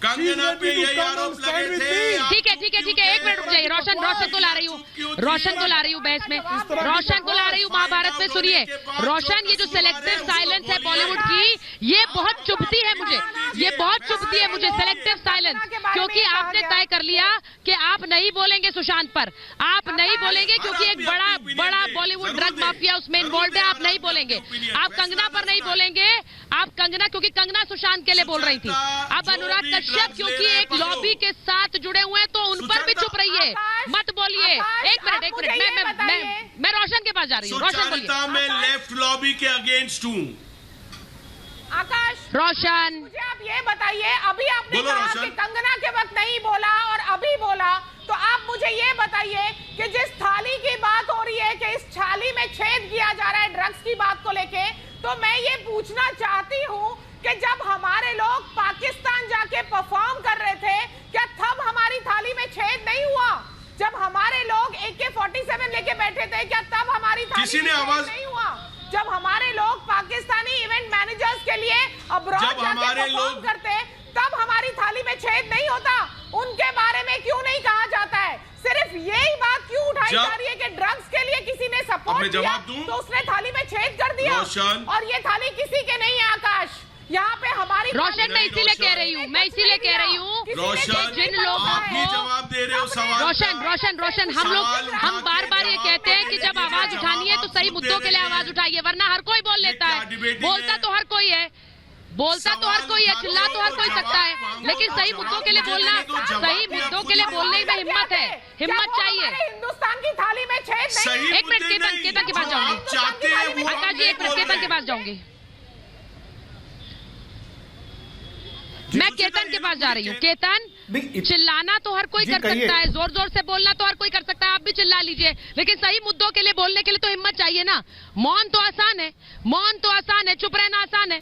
Kangana पे यही आरोप लगे थे। ठीक है 1 मिनट रुक जाइए। रोशन को ला रही हूँ बहस में, रोशन को ला रही हूँ महाभारत में। सुनिए रोशन, ये जो सेलेक्टिव साइलेंस है बॉलीवुड की, ये बहुत चुभती है मुझे, सेलेक्टिव साइलेंस, क्योंकि आपने तय कर लिया कि आप नहीं बोलेंगे सुशांत पर, आप नहीं बोलेंगे क्योंकि एक बड़ा बॉलीवुड ड्रग माफिया उसमें इन्वॉल्व है, आप नहीं बोलेंगे। आप कंगना पर नहीं बोलेंगे, आप कंगना, क्योंकि कंगना सुशांत के लिए बोल रही थी। अब अनुराग कश्यप क्योंकि एक लॉबी के साथ जुड़े हुए हैं तो उन पर भी चुप रहिए, मत बोलिए। एक मिनट मैं रोशन के पास जा रही हूँ। रोशन बोलिए। मैं लेफ्ट लॉबी के अगेंस्ट हूँ। आकाश, रोशन मुझे आप ये बताइए, अभी आपने कहा कि कंगना के वक्त नहीं बोला और अभी बोला, तो आप मुझे ये बताइए कि जिस थाली की बात हो रही है कि इस थाली में छेद किया जा रहा है ड्रग्स की बात को लेके, तो मैं ये पूछना चाहती हूँ कि जब हमारे लोग पाकिस्तान जाके परफॉर्म कर रहे थे, क्या तब हमारी थाली में छेद नहीं हुआ? जब हमारे लोग AK-47 लेके बैठे थे, क्या तब हमारी थाली में छेद नहीं हुआ? जब हमारे लोग पाकिस्तानी इवेंट मैनेजर्स के लिए अब्रॉड जाके परफॉर्म करते, तब हमारी थाली में छेद नहीं होता? उनके बारे में क्यों नहीं कहा जाता है? सिर्फ यही बात क्यों उठाई जा रही है कि ड्रग्स के लिए किसी ने सपोर्ट किया तो उसने थाली में छेद कर दिया? दिया रोशन। और ये थाली किसी के नहीं है आकाश, यहाँ पे हमारी रोशन मैं इसीलिए कह रही हूँ, मैं इसीलिए कह रही हूँ रोशन, जिन लोगों आप ही जवाब दे रहे हो सवाल रोशन हम बार बार ये कहते हैं कि जब आवाज उठानी है तो सही मुद्दों के लिए आवाज उठाइए, वरना हर कोई बोल लेता है। बोलता तो हर कोई है, चिल्ला तो हर कोई सकता है, लेकिन सही मुद्दों के लिए बोलना, सही मुद्दों के लिए बोलने में हिम्मत है, हिम्मत चाहिए। हिंदुस्तान की थाली में छेद नहीं। एक मिनट केतन के पास जाऊंगी, आकाश जी एक मिनट केतन के पास जाऊंगी, मैं केतन के पास जा रही हूँ। केतन, चिल्लाना तो हर कोई कर सकता है, जोर जोर से बोलना तो हर कोई कर सकता है, आप भी चिल्ला लीजिए, लेकिन सही मुद्दों के लिए बोलने के लिए तो हिम्मत चाहिए ना। मौन तो आसान है, चुप रहना आसान है।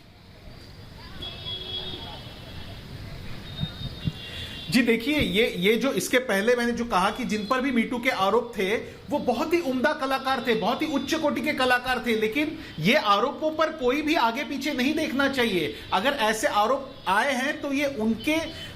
जी देखिए, ये जो इसके पहले मैंने जो कहा कि जिन पर भी मीटू के आरोप थे वो बहुत ही उम्दा कलाकार थे, बहुत ही उच्च कोटि के कलाकार थे, लेकिन ये आरोपों पर कोई भी आगे पीछे नहीं देखना चाहिए। अगर ऐसे आरोप आए हैं तो ये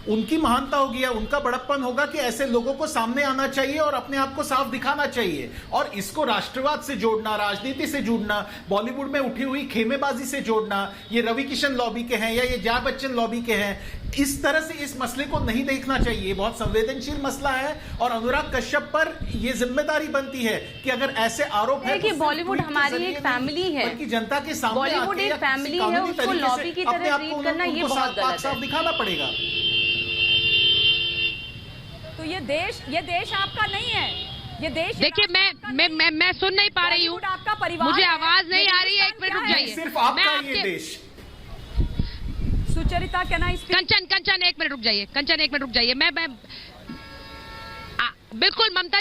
उनकी महानता होगी या उनका बड़प्पन होगा कि ऐसे लोगों को सामने आना चाहिए और अपने आप को साफ दिखाना चाहिए। और इसको राष्ट्रवाद से जोड़ना, राजनीति से जोड़ना, बॉलीवुड में उठी हुई खेमेबाजी से जोड़ना, ये रवि किशन लॉबी के हैं या ये जया बच्चन लॉबी के हैं, इस तरह से इस मसले को नहीं देखना चाहिए। बहुत संवेदनशील मसला है और अनुराग कश्यप पर यह जिम्मेदारी बनती है कि अगर ऐसे आरोप है कि बॉलीवुड हमारी एक फैमिली है, बल्कि जनता के सामने बॉलीवुड एक फैमिली है, उसको लॉबी की तरह ट्रीट करना ये बहुत गलत है, दिखाना पड़ेगा। तो ये देश आपका नहीं है, ये देश देखिए मैं सुन नहीं पा रही हूँ, आपका परिवार, मुझे आवाज नहीं आ रही है, एक मिनट रुक जाइए। सिर्फ आपका ये देश। सुचरिता कंचन एक मिनट रुक जाइए, मैं बिल्कुल ममता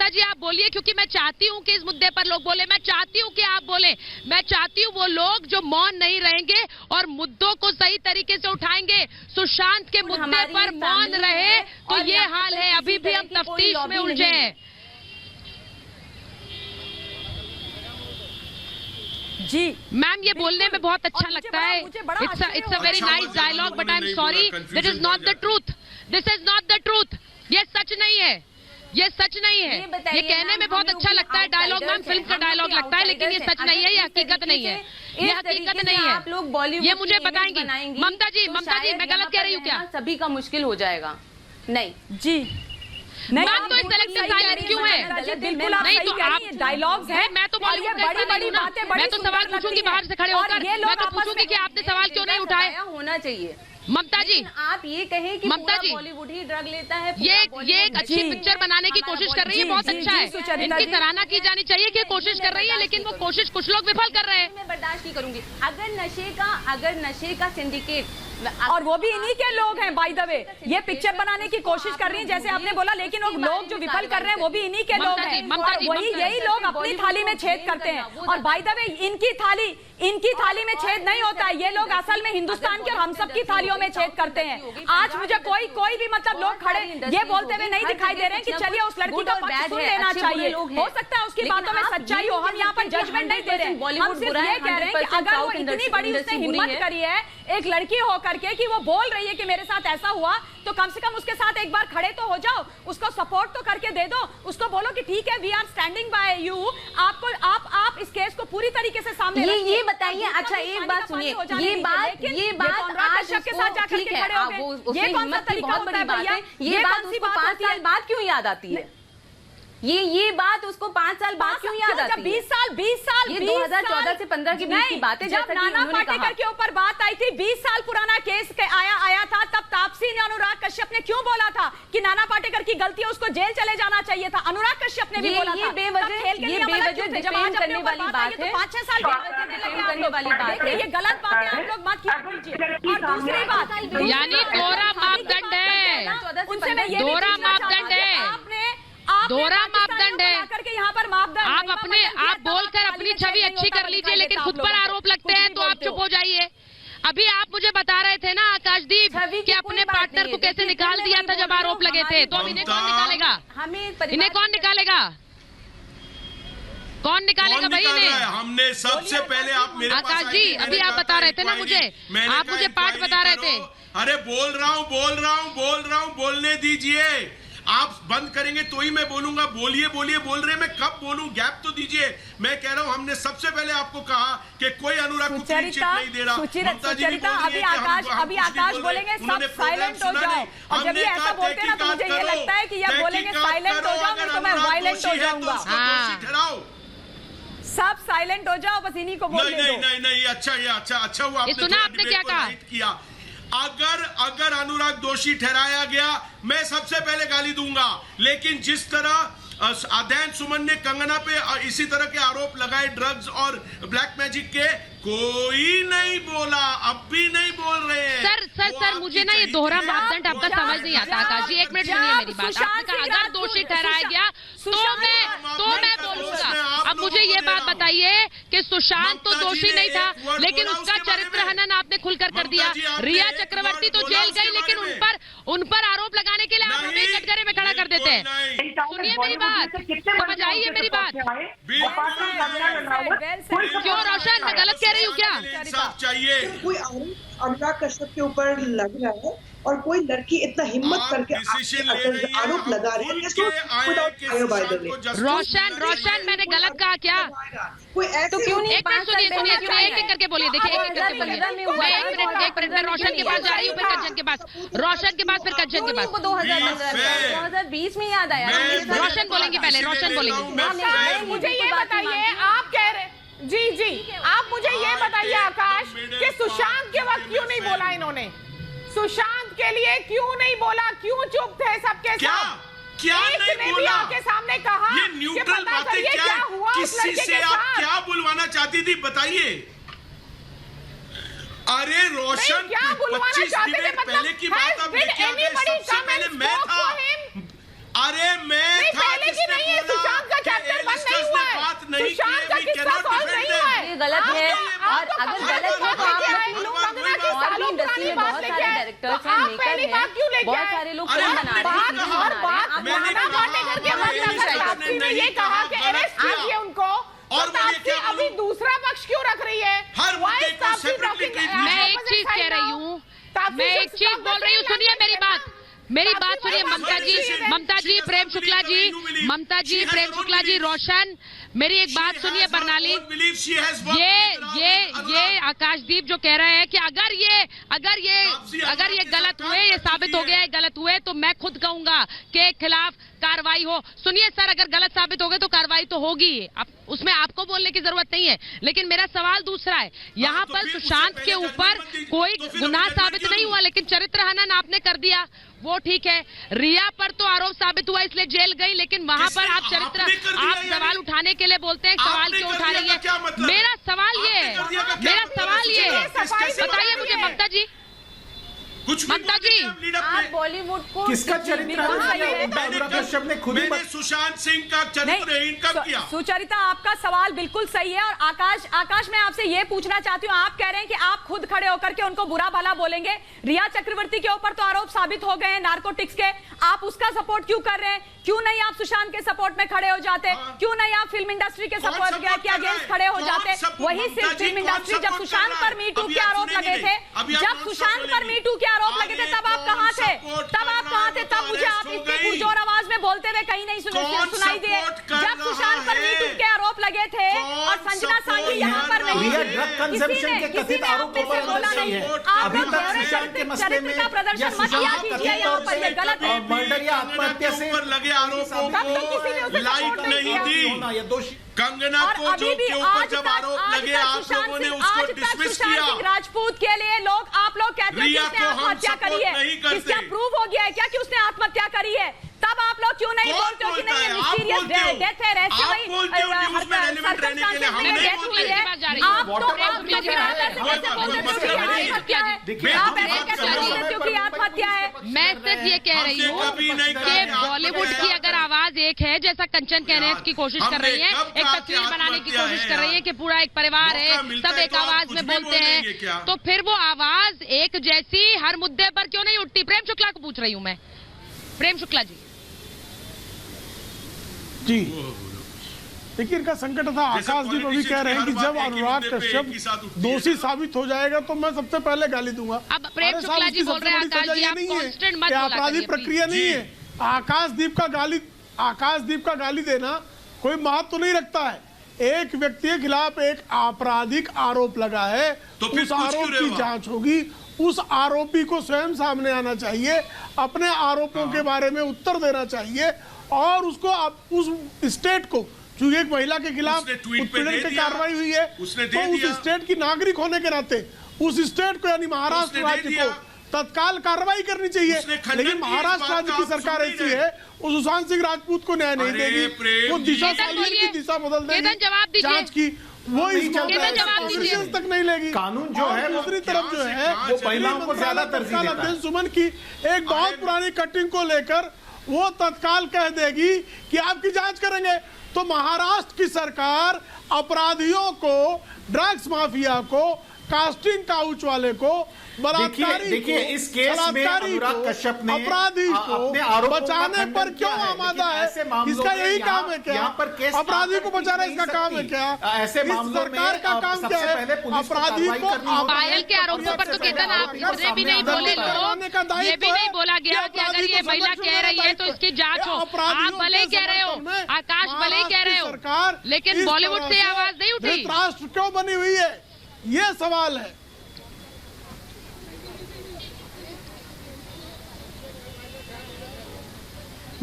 जी आप बोलिए, क्योंकि मैं चाहती हूँ कि इस मुद्दे पर लोग बोले, मैं चाहती हूँ कि आप बोले, मैं चाहती हूँ वो लोग जो मौन नहीं रहेंगे और मुद्दों को सही तरीके से उठाएंगे। सुशांत के मुद्दे पर मौन रहे तो ये हाल है, अभी भी हम तफ्तीश में उलझे हैं। जी मैम, ये बोलने में बहुत अच्छा लगता है, it's a very nice dialogue, but I am sorry, this is not the truth, ये सच नहीं है, ये कहने में बहुत अच्छा लगता है डायलॉग, मैम फिल्म का डायलॉग लगता है, लेकिन ये सच नहीं है, ये हकीकत नहीं है, ये हकीकत नहीं है। आप लोग बॉलीवुड ये मुझे बताएंगी ममता जी, मैं गलत कह रही हूँ क्या? सभी का मुश्किल हो जाएगा। नहीं जी, मैम तो सेलेक्टिव साइलेंस क्यों है? बिल्कुल आप सही कह रही हैं, डायलॉग्स हैं, मैं तो बड़ी बातें, मैं तो सवाल पूछूंगी बाहर से खड़े होकर, मैं तो पूछूंगी कि आपने सवाल क्यों नहीं उठाए। होना चाहिए ममता जी, आप ये कहें कि ममता जी बॉलीवुड ही ड्रग लेता है, ये एक अच्छी पिक्चर बनाने की कोशिश कर रही है, बहुत अच्छा है, इनकी सराहना की जानी चाहिए कि कोशिश कर रही है, लेकिन वो कोशिश कुछ लोग विफल कर रहे हैं। मैं बर्दाश्त नहीं करूंगी अगर नशे का सिंडिकेट, और वो भी इन्हीं के लोग हैं बाय द वे, ये पिक्चर बनाने की कोशिश कर रही हैं जैसे आपने बोला, लेकिन वो लोग जो विफल कर रहे हैं वो भी इन्हीं के लोग हैं, और वही यही लोग अपनी थाली में छेद करते हैं। और बाय द वे इनकी थाली में छेद नहीं होता है, ये लोग असल में हिंदुस्तान के और हम सब की थालियों में छेद करते हैं। आज मुझे कोई भी मतलब लोग खड़े ये बोलते हुए नहीं दिखाई दे रहे हैं कि चलिए उस लड़की का पक्ष सुन लेना चाहिए, हो सकता है उसकी बातों में सच्चाई हो, हम यहाँ पर जजमेंट नहीं दे रहे हैं, हम सिर्फ ये कह रहे हैं कि अगर वो इतनी बड़ी उसने हिम्मत करी है एक लड़की हो करके कि वो बोल रही है कि मेरे साथ ऐसा हुआ, तो कम से कम उसके साथ एक बार खड़े तो हो जाओ, उसको सपोर्ट तो करके दे दो, उसको बोलो कि ठीक है we are standing by you, आप इस केस को पूरी तरीके से सामने ये बताइए। अच्छा एक बात सुनिए, ये बात आज के साथ जाकर के खड़े हो गए, ये कौन सा तरीका बहुत बड़ी बात है, ये बात उसको 5 साल बाद क्यों याद आती है? ये बात उसको 5 साल बाद क्यों याद आती है? 20 साल ये 2014 से 15 के बीच की बात है, जब नाना पाटेकर के ऊपर बात आई थी, 20 साल पुराना केस आया था, तब तापसी ने अनुराग कश्यप ने क्यों बोला था कि नाना पाटेकर की गलती है, उसको जेल चले जाना चाहिए था? अनुराग कश्यप ने भी बोला था। ये बेवजह डिफेम करने वाली बात है, 5-6 साल करने वाली बात है, ये गलत बात है, आप लोग मत कीजिए। और दूसरी बात, यानी दोहरा मापदंड है, उनसे मैं ये दोहरा मापदंड है, आपने दोहरा मापदंड है करके यहाँ पर मापदंड आप बोलकर अपनी छवि अच्छी कर लीजिए, लेकिन खुद पर आरोप लगते हैं तो आप चुप हो जाइए। अभी आप मुझे बता रहे थे ना आकाशदीप कि अपने पार्टनर को कैसे निकाल दिया था जब आरोप लगे थे, तो अब इन्हें कौन निकालेगा? इन्हें कौन निकालेगा? कौन निकालेगा भाई इन्हें? हमने सबसे पहले आप मेरे आकाश जी अभी आप बता रहे थे ना मुझे, आप मुझे पार्ट बता रहे थे। अरे बोल रहा हूँ बोलने दीजिए। आप बंद करेंगे तो ही मैं बोलूंगा। बोलिए बोलिए बोल रहे, मैं कब बोलूं? गैप तो दीजिए। मैं कह रहा हूं हमने सबसे पहले आपको कहा कि कोई अनुराग को क्लीन चिट नहीं दे रहा। सुचरिता, अभी आकाश बोलेंगे सब साइलेंट हो जाओ, और जब ये ऐसा बोलते हैं ना तो मुझे ये लगता है कि ये बोलेंगे साइलेंट हो जाओ, नहीं तो मैं वायलेंट हो जाऊंगा। सब साइलेंट हो जाओ, बस इन्हीं को बोलने दो। नहीं, अच्छा हुआ आपने क्या कहा। अगर अनुराग दोषी ठहराया गया, मैं सबसे पहले गाली दूंगा, लेकिन जिस तरह अध्ययन सुमन ने कंगना पे इसी तरह के आरोप लगाए ड्रग्स और ब्लैक मैजिक के, कोई नहीं बोला, अब भी नहीं बोल रहे हैं। सर मुझे ना ये दोहरा मापदंड आपका समझ नहीं आता। आकाश जी, एक मिनट सुनिए मेरी बात। आपने कहा अगर दोषी ठहराया गया तो मैं बोलूंगा। अब मुझे ये बात बताइए कि सुशांत तो दोषी नहीं था, लेकिन उसका चरित्र हनन आपने खुलकर कर दिया। रिया चक्रवर्ती तो जेल गई, लेकिन उन पर आरोप लगाने के लिए आप हमें कटघरे में खड़ा कर देते हैं। सुनिए मेरी बात, समझ आइए मेरी बात। क्यों रोशन, मैं गलत कह रही हूँ क्या? चाहिए कोई अनुराग कश्यप के ऊपर लग रहा है और कोई लड़की इतना हिम्मत करके आरोप लगा रही है। रोशन, मैंने गलत कहा क्या? तो क्यों नहीं? एक मिनट सुनिए, एक एक करके बोलिए। देखिए, एक करके बोलिए। मैं एक मिनट में रोशन के पास जा रही हूँ, फिर कंचन के पास, रोशन के पास, फिर कंचन के पास। 2020 में याद आया। रोशन बोलेंगे पहले, रोशन बोलेंगे। मुझे ये बताइए, आप कह रहे जी आप मुझे ये बताइए आकाश कि सुशांत के वक्त क्यों नहीं बोला इन्होंने? सुशांत के लिए क्यों नहीं बोला? क्यों चुप थे सबके साथ? क्या नहीं बोला? आपके सामने कहा ये न्यूट्रल बातें क्या हुआ? किसी से आप क्या बुलवाना चाहती थी बताइए? अरे रोशन, 25 डिबेट पहले की बात अब लेके आ गए। सबसे पहले मैं था। अरे मैं था जिसने बोला कि एलिस्टर्स ने बात नहीं की है, वी कैनॉट डिफेंड देम। ये गलत है, और अगर गलत है तो आप और भी इंडस्ट्री में बहुत सारे डायरेक्टर्स हैं, मेकर हैं, बहुत सारे लोग फिल्म बना रहे हैं, सीरीज बना रहे हैं। ये कहा कि अरेस्ट कीजिए उनको, और अभी दूसरा पक्ष क्यों रख रही है? हर मुद्दे को सेपरेटली मैं एक चीज कह रही हूँ, मैं एक चीज बोल रही हूँ। सुनिए मेरी बात सुनिए। ममता जी, प्रेम शुक्ला जी, रोशन, मेरी एक बात सुनिए। बरनाली, ये आकाशदीप जो कह रहे हैं कि अगर ये गलत हुए, ये साबित हो गया है गलत हुए, तो मैं खुद कहूंगा कि खिलाफ कार्रवाई हो। सुनिए सर, अगर गलत साबित हो गए तो कार्रवाई तो होगी, उसमें आपको बोलने की जरूरत नहीं है। लेकिन मेरा सवाल दूसरा है, यहाँ पर सुशांत के ऊपर कोई गुनाह साबित नहीं हुआ, लेकिन चरित्र हनन आपने कर दिया, वो ठीक है। रिया पर तो आरोप साबित हुआ इसलिए जेल गई, लेकिन वहां पर आप सवाल उठाने के लिए बोलते हैं, सवाल क्यों उठा रही है? मेरा सवाल ये है, बताइए मुझे ममता जी, आप बॉलीवुड को किसका चरित्र कश्यप ने खुद ही सुशांत सिंह का चरित्रहीन कब किया? सुचरिता, आपका सवाल बिल्कुल सही है। और आकाश मैं आपसे ये पूछना चाहती हूँ, आप कह रहे हैं कि आप खुद खड़े होकर के उनको बुरा भला बोलेंगे। रिया चक्रवर्ती के ऊपर तो आरोप साबित हो गए हैं नार्कोटिक्स के, आप उसका सपोर्ट क्यों कर रहे हैं? क्यों नहीं आप सुशांत के सपोर्ट में खड़े हो जाते? क्यों नहीं आप फिल्म इंडस्ट्री के सपोर्ट के अगेंस्ट खड़े हो जाते? वही सिर्फ फिल्म इंडस्ट्री, जब सुशांत पर मीटू के आरोप लगे थे, आरोप लगे थे, तब आप कहाँ थे? तब मुझे आप इतनी पुरजोर आवाज में बोलते हुए कहीं नहीं सुनाई दिए। जब सुशांत पर मीटू के आरोप लगे थे और संजना सांगी यहाँ पर नहीं, किसी ने आप में से बोला नहीं। आप चरित्र का प्रदर्शन मत किया कीजिए, यहाँ पर ये गलत है। मर्डर या आत्महत्या से लगे आरोपों को लाइक नहीं दी। कंगना को जो के ऊपर जब आरोप लगे, आप लोगों ने उसको डिसमिस किया। राजपूत के लिए आप लोग कहते हैं कि उसने आत्महत्या करी है, इसका प्रूव हो गया है क्या कि उसने आत्महत्या करी है? तब आप लोग क्यों नहीं बोलते हो कि नहीं, ये मिस्टीरियस डेथ है, रहस्य वही डेथ हुई है? आप तो क्योंकि आत्महत्या है। मैं सिर्फ ये कह रही हूँ कि बॉलीवुड की अगर आवाज एक है, जैसा कंचन कहने की कोशिश कर रही है, एक तस्वीर बनाने की कोशिश कर रही है कि पूरा एक परिवार है, सब एक आवाज में बोलते हैं, तो फिर वो आवाज एक जैसी हर मुद्दे पर क्यों नहीं उठती? प्रेम शुक्ला को पूछ रही हूँ मैं। प्रेम शुक्ला जी, देखिए इनका संकट था। आकाश जी को भी कह रहे हैं कि जब अनुराग कश्यप दोषी साबित हो जाएगा तो मैं सबसे पहले गाली दूंगा। अब प्रेम शुक्ला जी बोल रहे हैं आकाश जी, आप कांस्टेंट मत बोला अपराधी प्रक्रिया नहीं है, आकाशदीप का गाली देना कोई महत्व तो नहीं रखता है। एक व्यक्ति के खिलाफ एक आपराधिक आरोप लगा है, तो फिर उस आरोप की जांच होगी, उस आरोपी को स्वयं सामने आना चाहिए, अपने आरोपों के बारे में उत्तर देना चाहिए और उसको उस स्टेट को, चूंकि एक महिला के खिलाफ उत्पीड़न की कार्रवाई हुई है, तो उस स्टेट की नागरिक होने के नाते उस स्टेट को यानी महाराष्ट्र राज्य को तत्काल कार्रवाई करनी चाहिए। लेकिन महाराष्ट्र राज्य की सरकार ऐसी है, उस सुशांत सिंह राजपूत को न्याय नहीं देगी, वो दिशा की दिशा बदल देगी जांच की, वो इस तक नहीं लेगी। कानून जो है दूसरी तरफ जो है वो महिलाओं को ज्यादा तरजीह देता है। सुमन की एक बहुत पुरानी कटिंग को लेकर वो तत्काल कह देगी कि आपकी जांच करेंगे। तो महाराष्ट्र की सरकार अपराधियों को, ड्रग्स माफिया को, कास्टिंग काउच वाले को, देखिए इस केस में अनुराग कश्यप ने अपराधी को बचाने पर क्यों आमादा है? इसका यही काम है क्या? अपराधी को बचाना इसका काम है क्या? ऐसे मामलों में सरकार का काम क्या है? अपराधी को पायल के आरोपों पर तो केतन आप इतने भी नहीं बोले लोग, ये भी नहीं बोला गया कि अगर ये महिला कह रही है तो इसकी जांच हो। आप भले ही कह रहे हो, आकाश भले ही कह रहे हो, लेकिन बॉलीवुड से आवाज नहीं उठी। राष्ट्र क्यों बनी हुई है, ये सवाल है।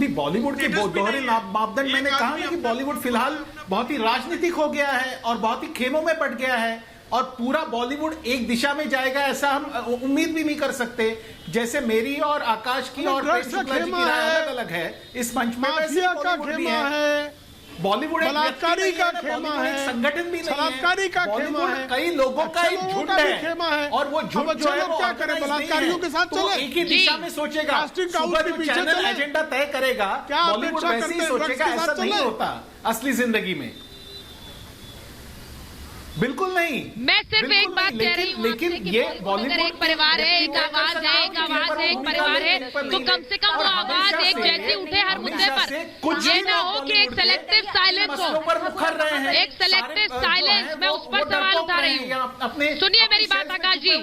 बॉलीवुड के दोहरे मापदंड, मैंने कहा कि बॉलीवुड फिलहाल बहुत ही राजनीतिक हो गया है और बहुत ही खेमों में पड़ गया है और पूरा बॉलीवुड एक दिशा में जाएगा ऐसा हम उम्मीद भी नहीं कर सकते। जैसे मेरी और आकाश की और शुक्ला जी की राय अलग अलग है इस मंच में, वैसे बॉलीवुड भी है। बॉलीवुड बलात्कारी का खेमा है, संगठन भी नहीं बलात्कारी का खेमा है, कई लोगों का एक झुंड है और वो झुंड जो है वो क्या करे, बलात्कारियों के साथ चले, एक ही दिशा में सोचेगा, सुबह जो चैनल एजेंडा तय करेगा बॉलीवुड वैसे ही सोचेगा। ऐसा नहीं होता असली जिंदगी में, बिल्कुल नहीं। मैं सिर्फ एक बात कह रही हूँ, लेकिन ये अगर एक परिवार है, एक आवाज है, एक आवाज है, एक परिवार है, तो कम से कम वो आवाज एक जैसी उठे हर मुद्दे पर। ये ना हो कि एक सेलेक्टिव साइलेंस हो, एक सेलेक्टिव साइलेंस। मैं उस पर सवाल उठा रही हूँ। सुनिए मेरी बात आकाश जी,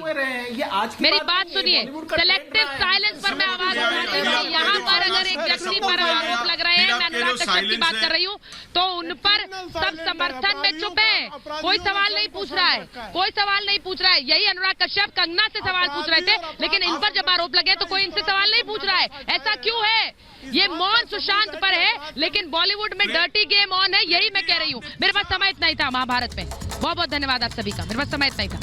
मेरी बात सुनिए। सेलेक्टिव साइलेंस पर मैं आवाज उठा रही हूँ। यहाँ पर अगर एक व्यक्ति पर आरोप लग रहे हैं, मैं अनुराग कश्यप की बात कर रही हूँ, तो उन पर सब समर्थन में चुप है, कोई सवाल नहीं पूछ रहा है, कोई सवाल नहीं पूछ रहा है। यही अनुराग कश्यप कंगना से सवाल पूछ रहे थे, लेकिन इन पर जब आरोप लगे तो कोई इनसे सवाल नहीं पूछ रहा है। ऐसा क्यों है? ये मौन सुशांत पर है, लेकिन बॉलीवुड में डर्टी गेम ऑन है, यही मैं कह रही हूँ। मेरे पास समय इतना ही था महाभारत में। बहुत बहुत धन्यवाद आप सभी का, मेरे पास समय इतना ही था।